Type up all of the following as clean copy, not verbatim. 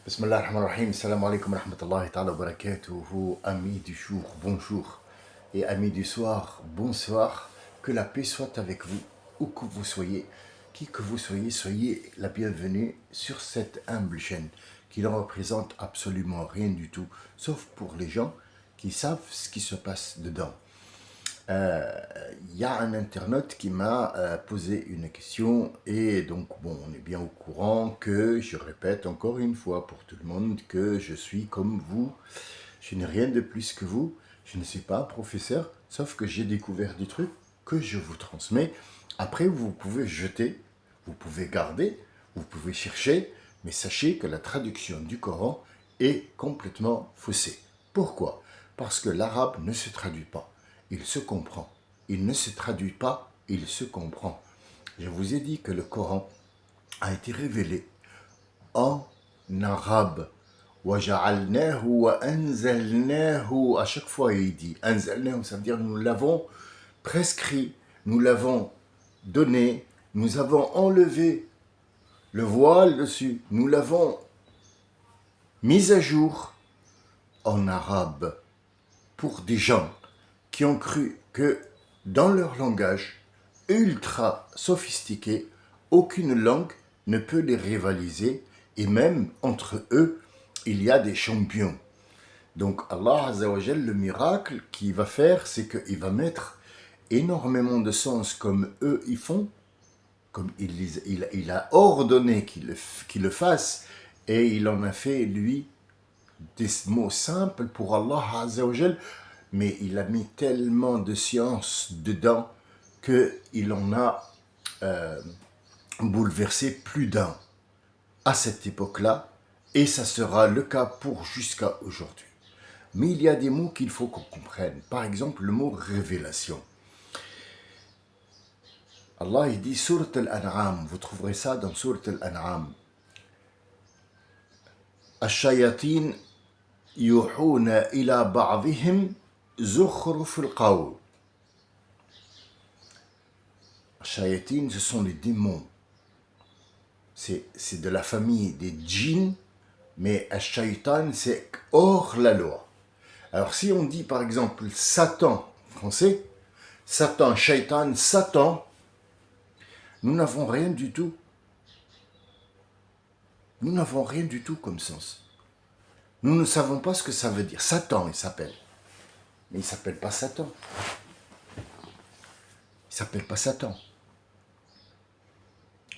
Bismillah ar-Rahman ar-Rahim, salam alaikum wa rahmatullahi ta'ala wa barakatuhu, amis du jour, bonjour, et amis du soir, bonsoir, que la paix soit avec vous, où que vous soyez, qui que vous soyez, soyez la bienvenue sur cette humble chaîne, qui ne représente absolument rien du tout, sauf pour les gens qui savent ce qui se passe dedans. Il y a un internaute qui m'a posé une question et donc bon, on est bien au courant que je répète encore une fois pour tout le monde que je suis comme vous, je n'ai rien de plus que vous, je ne suis pas un professeur, sauf que j'ai découvert des trucs que je vous transmets. Après, vous pouvez jeter, vous pouvez garder, vous pouvez chercher, mais sachez que la traduction du Coran est complètement faussée. Pourquoi? Parce que l'arabe ne se traduit pas. Il se comprend. Il ne se traduit pas, il se comprend. Je vous ai dit que le Coran a été révélé en arabe. وَجَعَلْنَاهُ وَأَنزَلْنَاهُ. À chaque fois, il dit أنزلناه, ça veut dire nous l'avons prescrit, nous l'avons donné, nous avons enlevé le voile dessus, nous l'avons mis à jour en arabe pour des gens qui ont cru que dans leur langage ultra sophistiqué, aucune langue ne peut les rivaliser et même entre eux, il y a des champions. Donc Allah Azza wa Jal, le miracle qu'il va faire, c'est qu'il va mettre énormément de sens comme eux ils font, comme il a ordonné qu'il le fasse et il en a fait lui des mots simples pour Allah Azza wa Jal, mais il a mis tellement de science dedans qu'il en a bouleversé plus d'un à cette époque-là, et ça sera le cas pour jusqu'à aujourd'hui. Mais il y a des mots qu'il faut qu'on comprenne. Par exemple, le mot révélation. Allah il dit Surat al-An'am, vous trouverez ça dans Surat al-An'am. Ash-shayatin yuhuna ila ba'dihim zukhruf al-qawl. Shayatin, ce sont les démons. C'est de la famille des djinns, mais Ash-shaytan, c'est hors la loi. Alors si on dit par exemple Satan, français, Satan, shaitan, Satan, nous n'avons rien du tout. Nous n'avons rien du tout comme sens. Nous ne savons pas ce que ça veut dire. Satan, il s'appelle. Mais il ne s'appelle pas Satan. Il ne s'appelle pas Satan.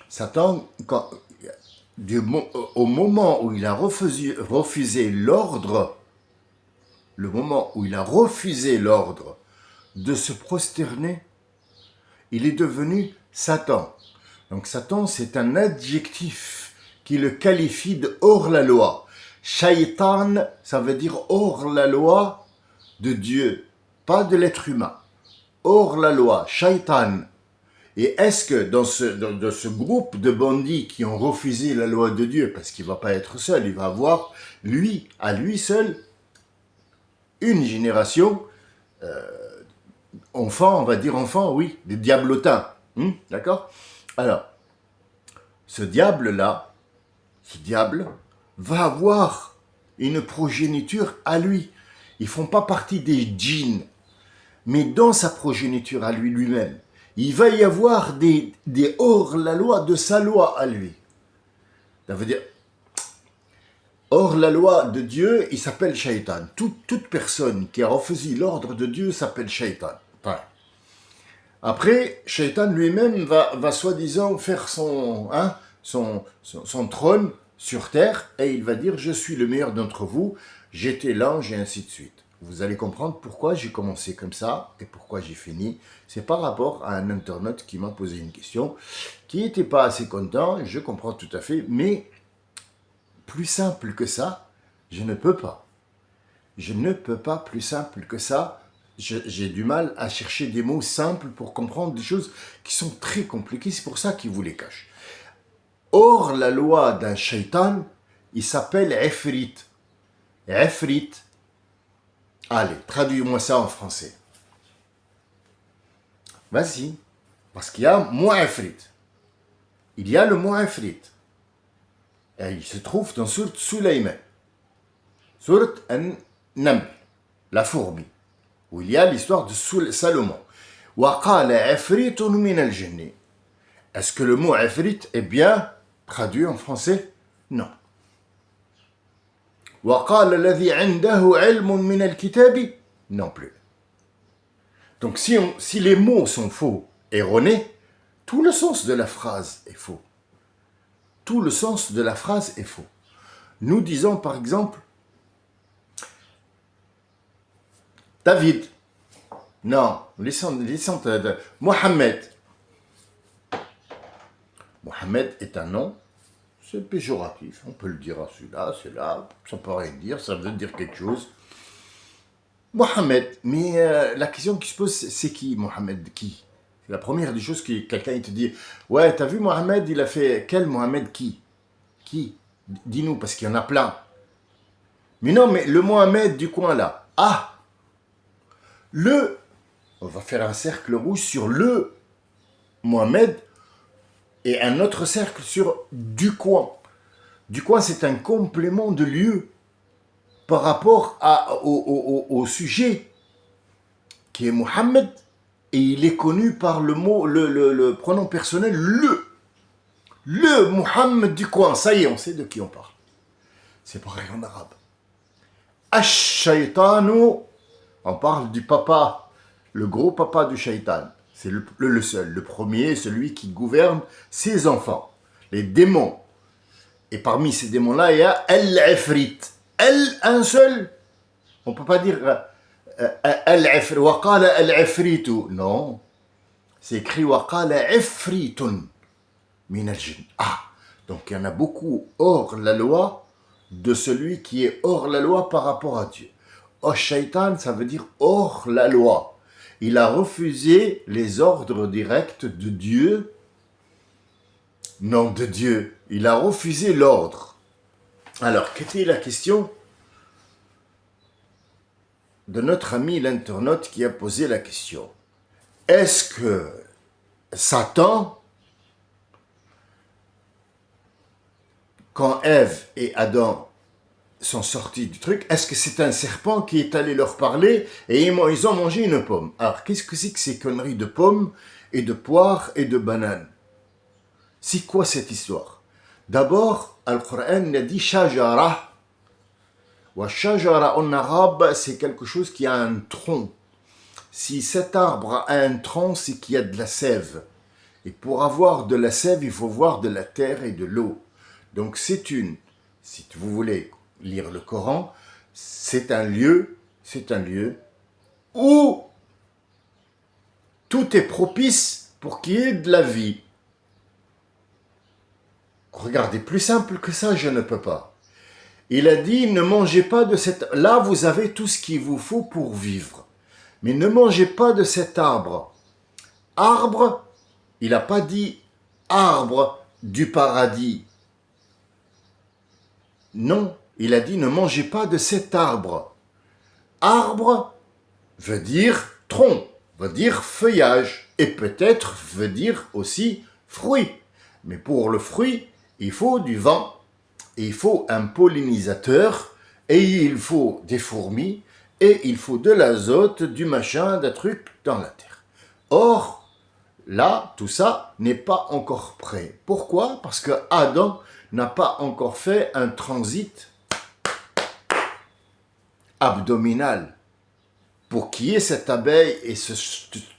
Satan, au moment où il a refusé l'ordre, le moment où il a refusé l'ordre de se prosterner, il est devenu Satan. Donc Satan, c'est un adjectif qui le qualifie de hors la loi. Shaitan, ça veut dire hors la loi de Dieu, pas de l'être humain. Hors la loi, shaitan. Et est-ce que dans ce groupe de bandits qui ont refusé la loi de Dieu, parce qu'il ne va pas être seul, il va avoir, lui, à lui seul, une génération, enfant, on va dire enfant, oui, des diablotins. D'accord? Alors, ce diable-là, ce diable, va avoir une progéniture à lui. Ils ne font pas partie des djinns, mais dans sa progéniture à lui-même, il va y avoir des hors-la-loi de sa loi à lui. Ça veut dire, hors-la-loi de Dieu, il s'appelle Shaitan. Toute personne qui a refusé l'ordre de Dieu s'appelle Shaitan. Ouais. Après, Shaitan lui-même va soi-disant faire son trône sur terre et il va dire « Je suis le meilleur d'entre vous, j'étais l'ange » et ainsi de suite. Vous allez comprendre pourquoi j'ai commencé comme ça et pourquoi j'ai fini. C'est par rapport à un internaute qui m'a posé une question, qui n'était pas assez content, je comprends tout à fait, mais plus simple que ça, je ne peux pas. Je ne peux pas plus simple que ça. J'ai du mal à chercher des mots simples pour comprendre des choses qui sont très compliquées, c'est pour ça qu'il vous les cache. Or, la loi d'un shaitan, il s'appelle Ifrit. Ifrit. Allez, traduis-moi ça en français. Vas-y. Parce qu'il y a mot Ifrit. Il y a le mot Ifrit. Et il se trouve dans Sourate Sulayman, Sourate An-Naml, la fourmi, où il y a l'histoire de Salomon. وَقَالَ عِفْرِيتٌ مِنَ الْجِنِّ. Est-ce que le mot Ifrit est bien traduit en français? Non. وَقَالَ الَّذِي عِنْدَهُ عِلْمٌ مِنَ الْكِتَابِ. Non plus. Donc si les mots sont faux, erronés, tout le sens de la phrase est faux. Tout le sens de la phrase est faux. Nous disons par exemple David. Non, laissons Mohamed. Mohamed est un nom, c'est péjoratif, on peut le dire à celui-là, celui-là, ça peut rien dire, ça veut dire quelque chose. Mohamed, mais la question qui se pose, c'est qui Mohamed? Qui? C'est la première des choses que quelqu'un te dit, ouais, t'as vu Mohamed, il a fait quel Mohamed? Qui? Qui? Dis-nous, parce qu'il y en a plein. Mais non, mais le Mohamed du coin là, ah, on va faire un cercle rouge sur le Mohamed, et un autre cercle sur du coin. Du coin, c'est un complément de lieu par rapport au sujet qui est Mohammed, et il est connu par le mot, le pronom personnel le Mohammed du coin. Ça y est, on sait de qui on parle. C'est pareil en arabe. Ash-shaytanu, on parle du papa, le gros papa du shaitan. C'est le seul, le premier, celui qui gouverne ses enfants, les démons. Et parmi ces démons-là, il y a Al-Ifrit. Un seul. On ne peut pas dire Al-Ifrit. Waqala Al-Ifritu. Non. C'est écrit Waqala Ifritun min al-jinn. Ah. Donc il y en a beaucoup hors la loi de celui qui est hors la loi par rapport à Dieu. Shaitan, ça veut dire hors la loi. Il a refusé les ordres directs de Dieu. Non, de Dieu. Il a refusé l'ordre. Alors, quelle était la question de notre ami l'internaute qui a posé la question? Est-ce que Satan, quand Ève et Adam sont sortis du truc, est-ce que c'est un serpent qui est allé leur parler et ils ont mangé une pomme? Alors, qu'est-ce que c'est que ces conneries de pommes et de poires et de bananes? C'est quoi cette histoire? D'abord, Al-Qur'an a dit shajara. Wa shajara en arabe, c'est quelque chose qui a un tronc. Si cet arbre a un tronc, c'est qu'il y a de la sève. Et pour avoir de la sève, il faut voir de la terre et de l'eau. Donc si vous voulez lire le Coran, c'est un lieu où tout est propice pour qu'il y ait de la vie. Regardez, plus simple que ça, je ne peux pas. Il a dit, ne mangez pas de cette... Là, vous avez tout ce qu'il vous faut pour vivre. Mais ne mangez pas de cet arbre. Arbre, il n'a pas dit arbre du paradis. Non, il a dit, ne mangez pas de cet arbre. Arbre veut dire tronc, veut dire feuillage, et peut-être veut dire aussi fruit. Mais pour le fruit, il faut du vent, et il faut un pollinisateur, et il faut des fourmis, et il faut de l'azote, du machin, d'un truc dans la terre. Or, là, tout ça n'est pas encore prêt. Pourquoi? Parce que Adam n'a pas encore fait un transit abdominal. Pour qu'il y ait cette abeille et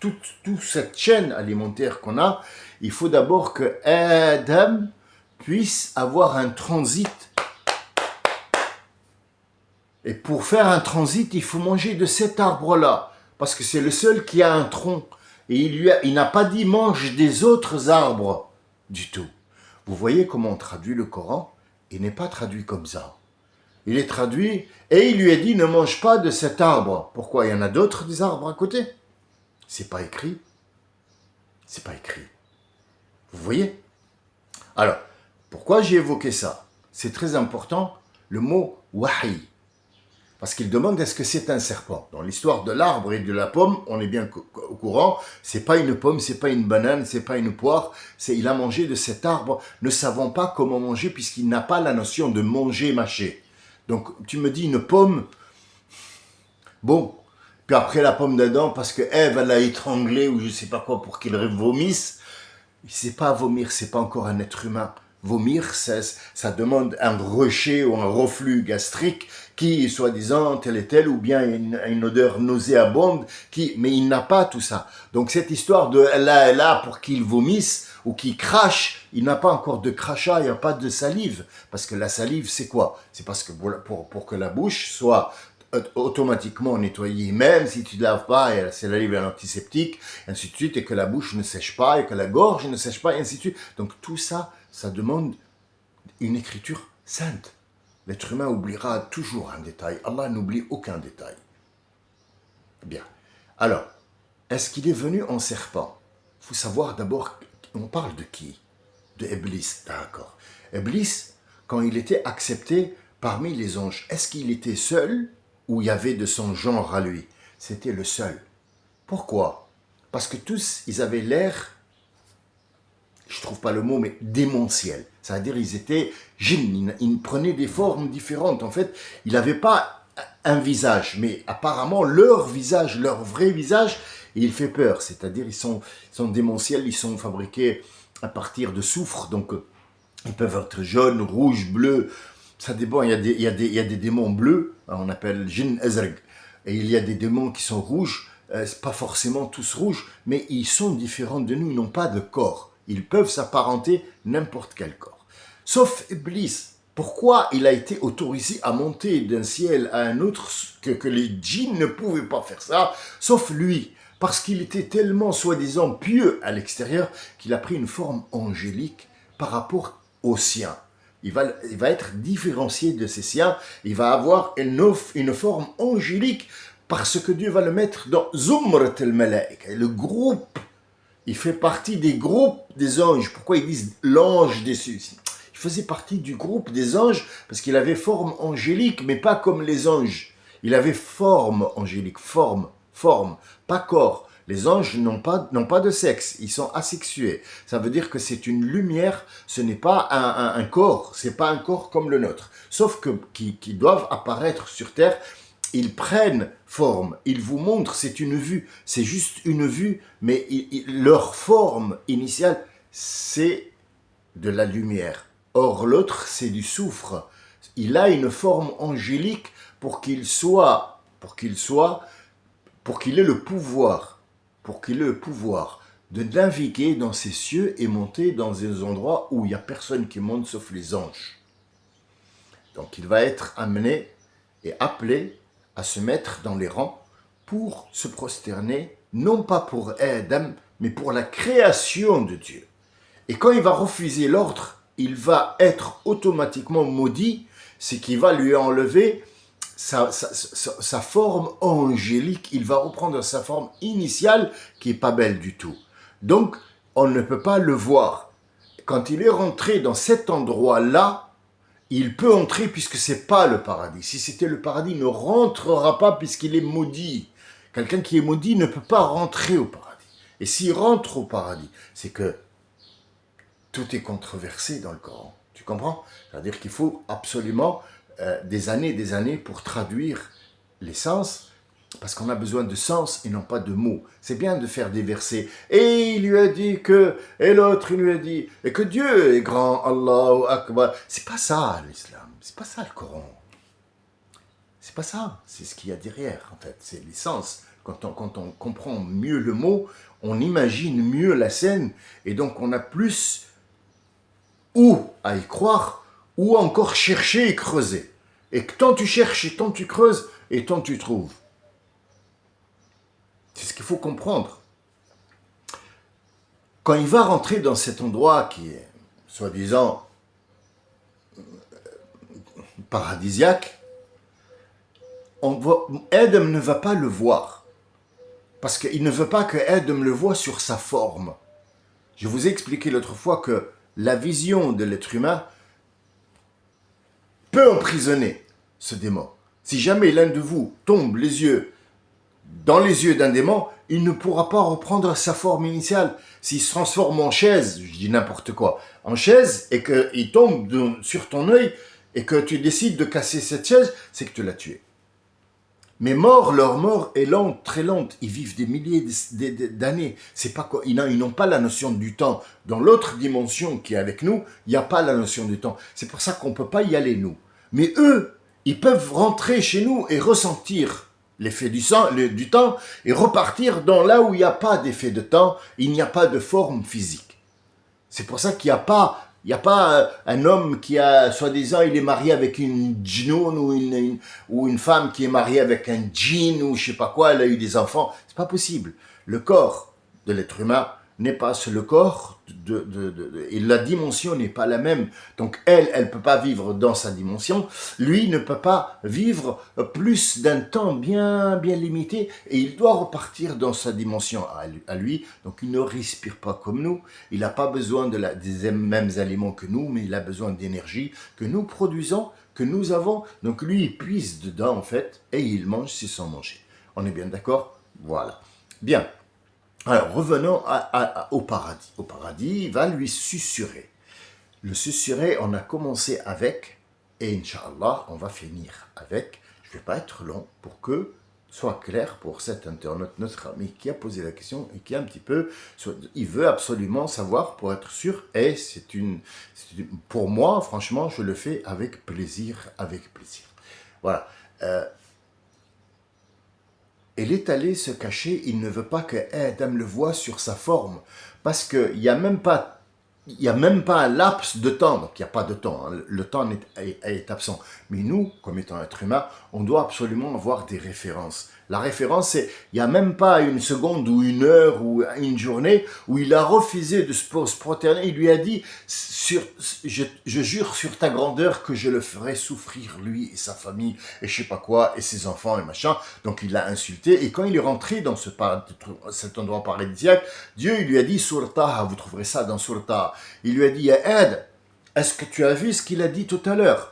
toute cette chaîne alimentaire qu'on a, il faut d'abord que Adam puisse avoir un transit. Et pour faire un transit, il faut manger de cet arbre-là, parce que c'est le seul qui a un tronc. Et il n'a pas dit mange des autres arbres du tout. Vous voyez comment on traduit le Coran? Il n'est pas traduit comme ça. Il est traduit et il lui a dit ne mange pas de cet arbre. Pourquoi? Il y en a d'autres des arbres à côté? C'est pas écrit. C'est pas écrit. Vous voyez? Alors, pourquoi j'ai évoqué ça? C'est très important, le mot wahi. Parce qu'il demande est-ce que c'est un serpent. Dans l'histoire de l'arbre et de la pomme, on est bien au courant, c'est pas une pomme, c'est pas une banane, c'est pas une poire, c'est il a mangé de cet arbre, ne savant pas comment manger puisqu'il n'a pas la notion de manger, mâcher. Donc tu me dis une pomme, bon, puis après la pomme d'Adam, parce que Ève l'a étranglé ou je sais pas quoi pour qu'il vomisse, c'est pas vomir, c'est pas encore un être humain. Vomir, ça demande un rejet ou un reflux gastrique qui, soi-disant, tel et tel, ou bien une odeur nauséabonde, mais il n'a pas tout ça. Donc cette histoire de elle est là pour qu'il vomisse ou qu'il crache, il n'a pas encore de crachat, il n'y a pas de salive. Parce que la salive, c'est quoi? C'est parce que pour que la bouche soit automatiquement nettoyée, même si tu ne laves pas, et c'est la salive est un antiseptique, et ainsi de suite, et que la bouche ne sèche pas, et que la gorge ne sèche pas, et ainsi de suite. Donc tout ça, ça demande une écriture sainte. L'être humain oubliera toujours un détail. Allah n'oublie aucun détail. Bien. Alors, est-ce qu'il est venu en serpent? Il faut savoir d'abord, on parle de qui? De Iblis, d'accord. Iblis, quand il était accepté parmi les anges, est-ce qu'il était seul ou il y avait de son genre à lui? C'était le seul. Pourquoi? Parce que tous, ils avaient l'air, je ne trouve pas le mot, mais démentiels. C'est-à-dire, ils étaient djinns, ils prenaient des formes différentes. En fait, ils n'avaient pas un visage, mais apparemment, leur visage, leur vrai visage, il fait peur. C'est-à-dire, ils sont démentiels, ils sont fabriqués à partir de soufre, donc ils peuvent être jaunes, rouges, bleus. Ça dépend, il y a des démons bleus, on appelle Jinn Azraq, et il y a des démons qui sont rouges, c'est pas forcément tous rouges, mais ils sont différents de nous, ils n'ont pas de corps. Ils peuvent s'apparenter n'importe quel corps. Sauf Iblis. Pourquoi il a été autorisé à monter d'un ciel à un autre, que les djinns ne pouvaient pas faire ça, sauf lui? Parce qu'il était tellement soi-disant pieux à l'extérieur qu'il a pris une forme angélique par rapport aux siens. Il va être différencié de ses siens, il va avoir une forme angélique parce que Dieu va le mettre dans Zumrat al-Malaik, le groupe. Il fait partie des groupes des anges. Pourquoi ils disent l'ange déçu? Il faisait partie du groupe des anges parce qu'il avait forme angélique, mais pas comme les anges. Il avait forme angélique, forme, pas corps. Les anges n'ont pas de sexe, ils sont asexués. Ça veut dire que c'est une lumière, ce n'est pas un corps, c'est pas un corps comme le nôtre. Sauf que qui doivent apparaître sur terre, ils prennent forme, ils vous montrent, c'est une vue, c'est juste une vue, mais leur forme initiale, c'est de la lumière. Or l'autre, c'est du soufre. Il a une forme angélique pour qu'il ait le pouvoir, de naviguer dans ces cieux et monter dans des endroits où il n'y a personne qui monte sauf les anges. Donc il va être amené et appelé à se mettre dans les rangs pour se prosterner, non pas pour Adam, mais pour la création de Dieu. Et quand il va refuser l'ordre, il va être automatiquement maudit, ce qui va lui enlever sa forme angélique. Il va reprendre sa forme initiale qui n'est pas belle du tout. Donc, on ne peut pas le voir. Quand il est rentré dans cet endroit-là, il peut entrer puisque ce n'est pas le paradis. Si c'était le paradis, il ne rentrera pas puisqu'il est maudit. Quelqu'un qui est maudit ne peut pas rentrer au paradis. Et s'il rentre au paradis, c'est que tout est controversé dans le Coran. Tu comprends? C'est-à-dire qu'il faut absolument des années pour traduire les sens, parce qu'on a besoin de sens et non pas de mots. C'est bien de faire des versets. Et il lui a dit que, et l'autre il lui a dit, et que Dieu est grand, Allahu Akbar. C'est pas ça l'islam, c'est pas ça le Coran. C'est pas ça, c'est ce qu'il y a derrière en fait, c'est l'essence. Quand on comprend mieux le mot, on imagine mieux la scène, et donc on a plus ou à y croire, ou encore chercher et creuser. Et tant tu cherches, et tant tu creuses, et tant tu trouves. C'est ce qu'il faut comprendre. Quand il va rentrer dans cet endroit qui est, soi-disant, paradisiaque, Adam ne va pas le voir. Parce qu'il ne veut pas que Adam le voie sur sa forme. Je vous ai expliqué l'autre fois que la vision de l'être humain peut emprisonner ce démon. Si jamais l'un de vous tombe les yeux dans les yeux d'un démon, il ne pourra pas reprendre sa forme initiale. S'il se transforme en chaise, je dis n'importe quoi, en chaise, et qu'il tombe sur ton œil, et que tu décides de casser cette chaise, c'est que tu l'as tué. Mais leur mort est lente, très lente. Ils vivent des milliers d'années. C'est pas quoi, ils n'ont pas la notion du temps. Dans l'autre dimension qui est avec nous, il n'y a pas la notion du temps. C'est pour ça qu'on ne peut pas y aller, nous. Mais eux, ils peuvent rentrer chez nous et ressentir l'effet du temps et repartir dans là où il n'y a pas d'effet de temps, il n'y a pas de forme physique. C'est pour ça qu'il n'y a pas un homme qui a, soi-disant, il est marié avec une djinnoun ou une femme qui est mariée avec un djinn ou je sais pas quoi, elle a eu des enfants. C'est pas possible. Le corps de l'être humain n'est pas le corps et la dimension n'est pas la même. Donc elle peut pas vivre dans sa dimension. Lui ne peut pas vivre plus d'un temps bien limité et il doit repartir dans sa dimension à lui. Donc il ne respire pas comme nous. Il n'a pas besoin des mêmes aliments que nous, mais il a besoin d'énergie que nous produisons, que nous avons. Donc lui, il puise dedans en fait et il mange sans manger. On est bien d'accord? Voilà. Bien. Alors, revenons au paradis. Au paradis, il va lui susurrer. Le susurrer, on a commencé avec, et Inch'Allah, on va finir avec. Je ne vais pas être long pour que soit clair pour cet internaute, notre ami qui a posé la question et qui a un petit peu, il veut absolument savoir pour être sûr, et pour moi, franchement, je le fais avec plaisir, Voilà. Il est allé se cacher, il ne veut pas que Adam le voie sur sa forme, parce qu'il n'y a même pas un laps de temps, donc il n'y a pas de temps, hein. Le temps est absent. Mais nous, comme étant être humain, on doit absolument avoir des références. La référence, c'est, il n'y a même pas une seconde ou une heure ou une journée où il a refusé de se prosterner. Il lui a dit, je jure sur ta grandeur que je le ferai souffrir, lui et sa famille, et je sais pas quoi, et ses enfants et machin. Donc il l'a insulté, et quand il est rentré dans cet endroit paradisiaque, Dieu il lui a dit, Surta, vous trouverez ça dans Surta, il lui a dit, Ed, est-ce que tu as vu ce qu'il a dit tout à l'heure?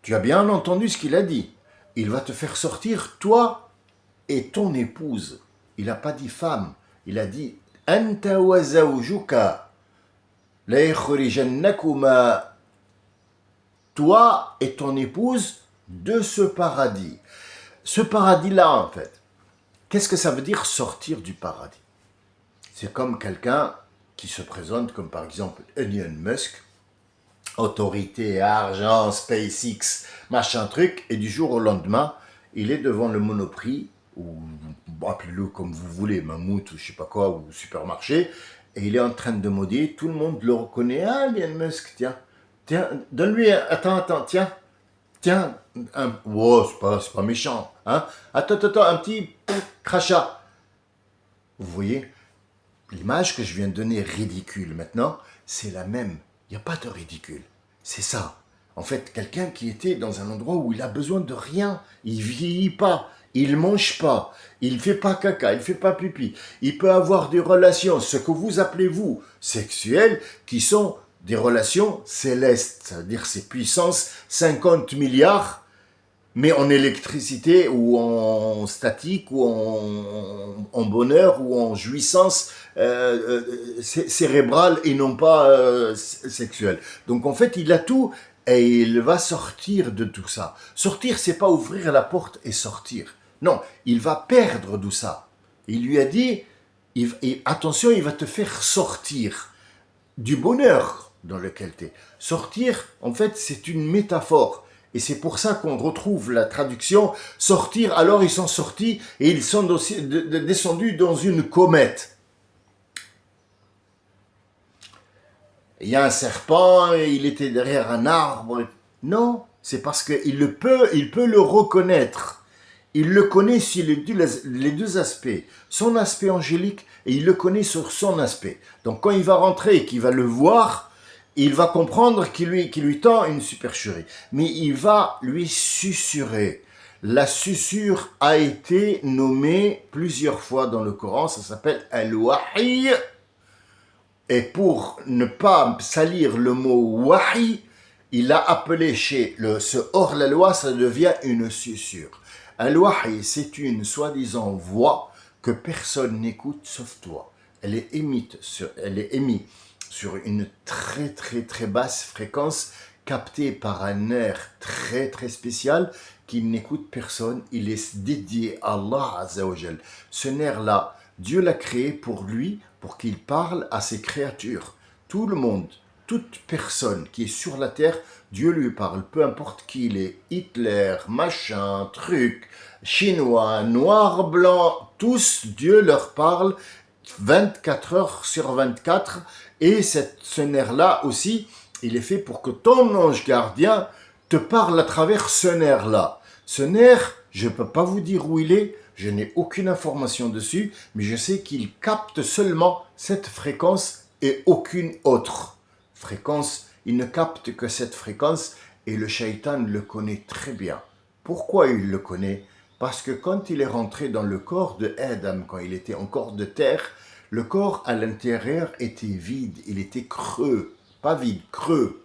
Tu as bien entendu ce qu'il a dit. Il va te faire sortir, toi et ton épouse. Il n'a pas dit femme, il a dit Anta wa zawjuka la yukhrijannakuma, toi et ton épouse de ce paradis. Ce paradis-là, en fait, qu'est-ce que ça veut dire sortir du paradis? C'est comme quelqu'un qui se présente comme par exemple Elon Musk, autorité, argent, SpaceX, machin truc, et du jour au lendemain, il est devant le Monoprix, ou appelez-le comme vous voulez, Mammouth ou je sais pas quoi, ou supermarché, et il est en train de maudire, tout le monde le reconnaît, ah, Elon Musk, tiens, donne-lui, attends, tiens, oh, c'est pas méchant, hein, attends, un petit crachat. Vous voyez, l'image que je viens de donner ridicule maintenant, c'est la même. Il n'y a pas de ridicule. C'est ça. En fait, quelqu'un qui était dans un endroit où il a besoin de rien. Il vieillit pas. Il mange pas. Il fait pas caca. Il fait pas pipi. Il peut avoir des relations, ce que vous appelez vous, sexuelles, qui sont des relations célestes. C'est-à-dire ces puissances 50 milliards, mais en électricité ou en statique ou en bonheur ou en jouissance cérébrale et non pas sexuelle. Donc en fait, il a tout et il va sortir de tout ça. Sortir, c'est pas ouvrir la porte et sortir. Non, il va perdre tout ça. Il lui a dit, attention, il va te faire sortir du bonheur dans lequel tu es. Sortir, en fait, c'est une métaphore. Et c'est pour ça qu'on retrouve la traduction « sortir ». Alors ils sont sortis et ils sont descendus dans une comète. Il y a un serpent, et il était derrière un arbre. Non, c'est parce qu'il peut le reconnaître. Il le connaît sur les deux aspects. Son aspect angélique et il le connaît sur son aspect. Donc quand il va rentrer et qu'il va le voir, il va comprendre qu'il lui tend une supercherie. Mais il va lui susurrer. La susurre a été nommée plusieurs fois dans le Coran. Ça s'appelle Al-Wahi. Et pour ne pas salir le mot Wahi, il a appelé ce hors-la-loi, ça devient une susurre. Al-Wahy, c'est une soi-disant voix que personne n'écoute sauf toi. Elle est émise sur une très très très basse fréquence captée par un nerf très très spécial qui n'écoute personne. Il est dédié à Allah Azza wa Jal. Ce nerf-là, Dieu l'a créé pour lui, pour qu'il parle à ses créatures. Tout le monde, toute personne qui est sur la terre, Dieu lui parle, peu importe qui il est, Hitler, machin, truc, chinois, noir, blanc, tous, Dieu leur parle 24 heures sur 24, et ce nerf-là aussi, il est fait pour que ton ange gardien te parle à travers ce nerf-là. Ce nerf, je ne peux pas vous dire où il est, je n'ai aucune information dessus, mais je sais qu'il capte seulement cette fréquence et aucune autre fréquence. Il ne capte que cette fréquence et le shaitan le connaît très bien. Pourquoi il le connaît? Parce que quand il est rentré dans le corps de Adam, quand il était encore de terre, le corps à l'intérieur était vide, il était creux, pas vide, creux.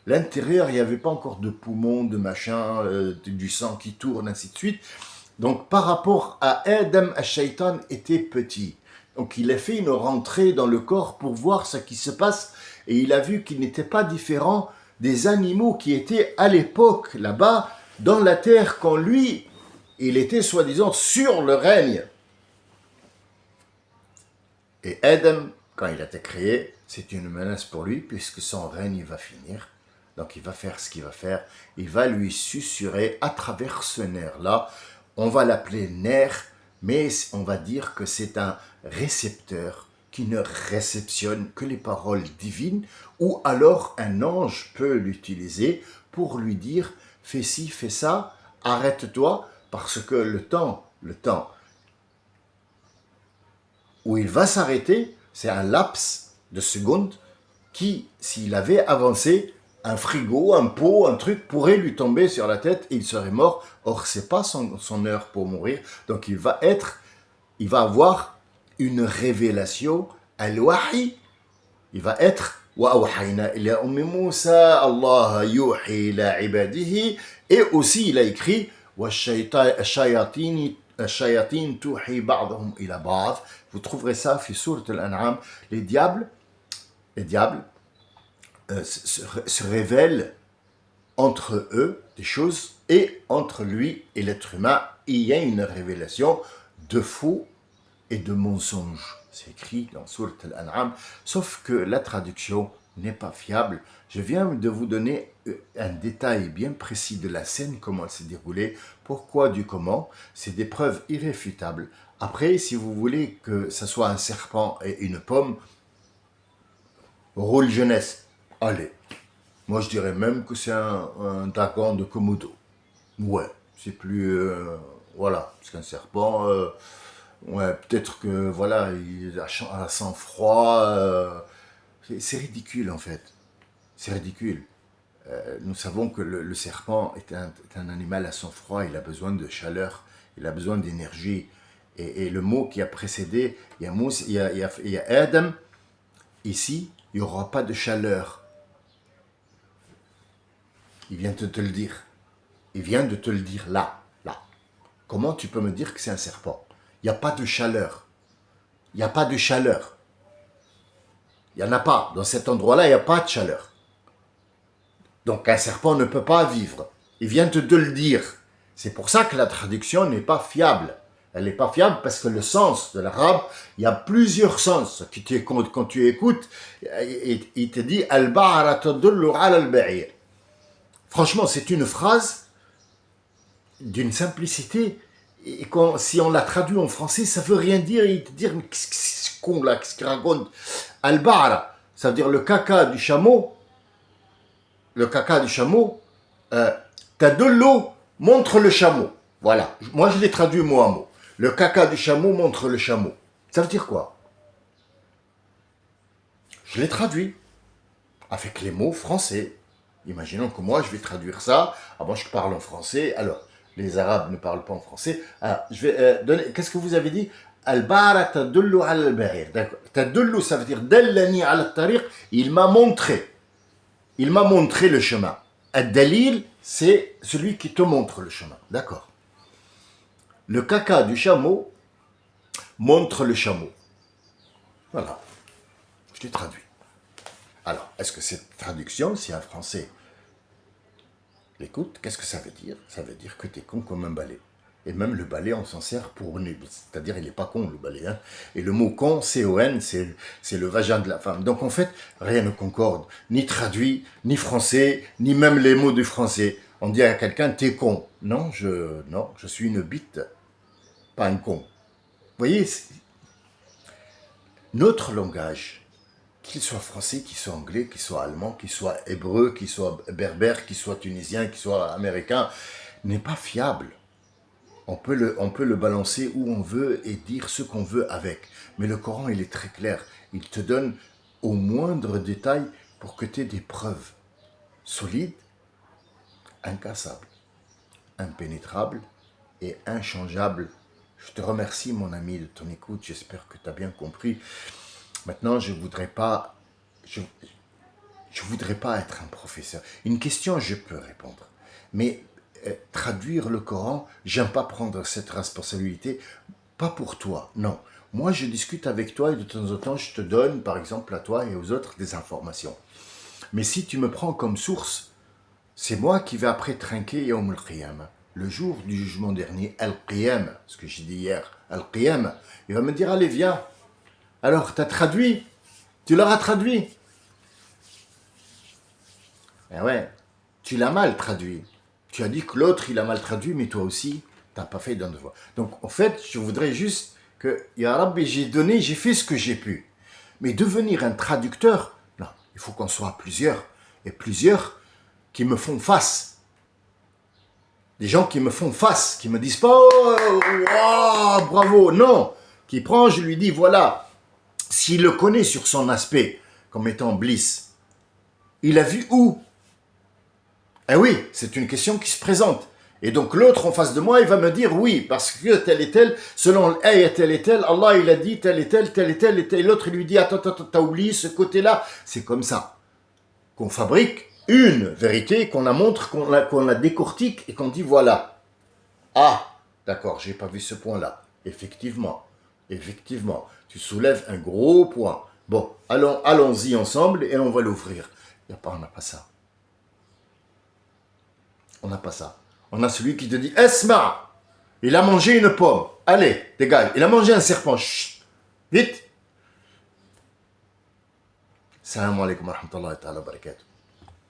L'intérieur, il n'y avait pas encore de poumons, de machin, du sang qui tourne, ainsi de suite. Donc par rapport à Adam, Shaitan était petit. Donc il a fait une rentrée dans le corps pour voir ce qui se passe et il a vu qu'il n'était pas différent des animaux qui étaient à l'époque là-bas dans la terre quand lui, il était soi-disant sur le règne. Et Adam, quand il a été créé, c'est une menace pour lui puisque son règne va finir. Donc il va faire ce qu'il va faire. Il va lui susurrer à travers ce nerf-là. On va l'appeler nerf, mais on va dire que c'est un récepteur qui ne réceptionne que les paroles divines, ou alors un ange peut l'utiliser pour lui dire « fais ci, fais ça, arrête-toi » parce que le temps où il va s'arrêter, c'est un laps de secondes qui, s'il avait avancé, un frigo, un pot, un truc pourrait lui tomber sur la tête et il serait mort. Or, c'est pas son heure pour mourir. Donc, il va avoir une révélation, al-wahi. Il va être وَأَوْحَيْنَا إِلَىٰ أُمِّ مُوسَىٰ اللَّهَ يُوحِي إِلَىٰ عِبَادِهِ. Et aussi, il a écrit الشياطين توحي بعضهم إلى بعض. Vous trouverez ça في سورة الأنعام. Les diables se révèlent entre eux des choses et entre lui et l'être humain. Il y a une révélation de faux et de mensonges. C'est écrit dans Surat Al-An'am, sauf que la traduction n'est pas fiable. Je viens de vous donner un détail bien précis de la scène, comment elle s'est déroulée, pourquoi du comment. C'est des preuves irréfutables. Après, si vous voulez que ce soit un serpent et une pomme, rôle jeunesse, allez. Moi, je dirais même que c'est un dragon de Komodo. Ouais, c'est plus... voilà, parce qu'un serpent... ouais, peut-être que, voilà, il a sang-froid. C'est ridicule, en fait. C'est ridicule. Nous savons que le serpent est un animal à sang-froid. Il a besoin de chaleur. Il a besoin d'énergie. Et le mot qui a précédé, il y a Adam. Ici, il n'y aura pas de chaleur. Il vient de te le dire. Il vient de te le dire là. Comment tu peux me dire que c'est un serpent? Il n'y a pas de chaleur. Il n'y a pas de chaleur. Il n'y en a pas. Dans cet endroit-là, il n'y a pas de chaleur. Donc un serpent ne peut pas vivre. Il vient de te le dire. C'est pour ça que la traduction n'est pas fiable. Elle n'est pas fiable parce que le sens de l'arabe, il y a plusieurs sens. Quand tu écoutes, il te dit « Al-ba'ara tadullu ala al-ba'ir ». Franchement, c'est une phrase d'une simplicité. Et si on la traduit en français, ça veut rien dire. Il te dit, mais qu'est-ce qu'on là, qu'est-ce qu'il raconte? Al-Ba'ra, ça veut dire le caca du chameau. Le caca du chameau. T'as de l'eau, montre le chameau. Voilà. Moi, je l'ai traduit mot à mot. Le caca du chameau montre le chameau. Ça veut dire quoi? Je l'ai traduit avec les mots français. Imaginons que moi, je vais traduire ça. Ah, moi, je parle en français. Alors, les Arabes ne parlent pas en français. Ah, je vais donner. Qu'est-ce que vous avez dit? Al-Ba'ra tadullu ala al-ba'ir. D'accord. Tadullu, ça veut dire dallani ala al-tariq. Il m'a montré. Il m'a montré le chemin. Ad-dalil, c'est celui qui te montre le chemin. D'accord. Le caca du chameau montre le chameau. Voilà. Je t'ai traduit. Alors, est-ce que cette traduction, si un Français l'écoute, qu'est-ce que ça veut dire? Ça veut dire que tu es con comme un balai. Et même le balai, on s'en sert pour nul. C'est-à-dire, il n'est pas con, le balai. Hein. Et le mot con, C-O-N, c'est le vagin de la femme. Donc, en fait, rien ne concorde. Ni traduit, ni français, ni même les mots du français. On dit à quelqu'un, t'es con. Non, je suis une bite, pas un con. Vous voyez, notre langage, qu'il soit français, qu'il soit anglais, qu'il soit allemand, qu'il soit hébreu, qu'il soit berbère, qu'il soit tunisien, qu'il soit américain, n'est pas fiable. On peut le balancer où on veut et dire ce qu'on veut avec. Mais le Coran, il est très clair. Il te donne au moindre détail pour que tu aies des preuves solides, incassables, impénétrables et inchangeables. Je te remercie, mon ami, de ton écoute. J'espère que tu as bien compris. Maintenant, je voudrais pas être un professeur. Une question, je peux répondre. Mais traduire le Coran, j'aime pas prendre cette responsabilité. Pas pour toi, non. Moi, je discute avec toi et de temps en temps, je te donne, par exemple, à toi et aux autres, des informations. Mais si tu me prends comme source, c'est moi qui vais après trinquer Yawm al-Qiyam. Le jour du jugement dernier, Al-Qiyam, ce que j'ai dit hier, Al-Qiyam, il va me dire, allez, viens. Alors, tu as traduit? Tu l'auras traduit? Eh ouais, tu l'as mal traduit. Tu as dit que l'autre, il a mal traduit, mais toi aussi, tu n'as pas fait d'un devoir. Donc, en fait, je voudrais juste que, Ya Rabbi, j'ai fait ce que j'ai pu. Mais devenir un traducteur, non, il faut qu'on soit plusieurs. Et plusieurs qui me font face. Des gens qui me font face, qui me disent pas, oh, bravo, non. Qui prend, je lui dis, voilà, s'il le connaît sur son aspect, comme étant bliss, il a vu où? Eh oui, c'est une question qui se présente. Et donc l'autre en face de moi, il va me dire oui, parce que tel et tel, selon l'ayat tel et tel, Allah il a dit tel et tel, tel et tel, et l'autre il lui dit attends, t'as oublié ce côté-là. C'est comme ça qu'on fabrique une vérité, qu'on la montre, qu'on la décortique et qu'on dit voilà. Ah, d'accord, j'ai pas vu ce point-là. Effectivement, tu soulèves un gros point. Bon, allons-y ensemble et on va l'ouvrir. On n'a pas ça. On n'a pas ça. On a celui qui te dit Esma, il a mangé une pomme. Allez, dégage. Il a mangé un serpent. Chut, vite. Salam alaikum wa rahmatullahi wa barakatuh.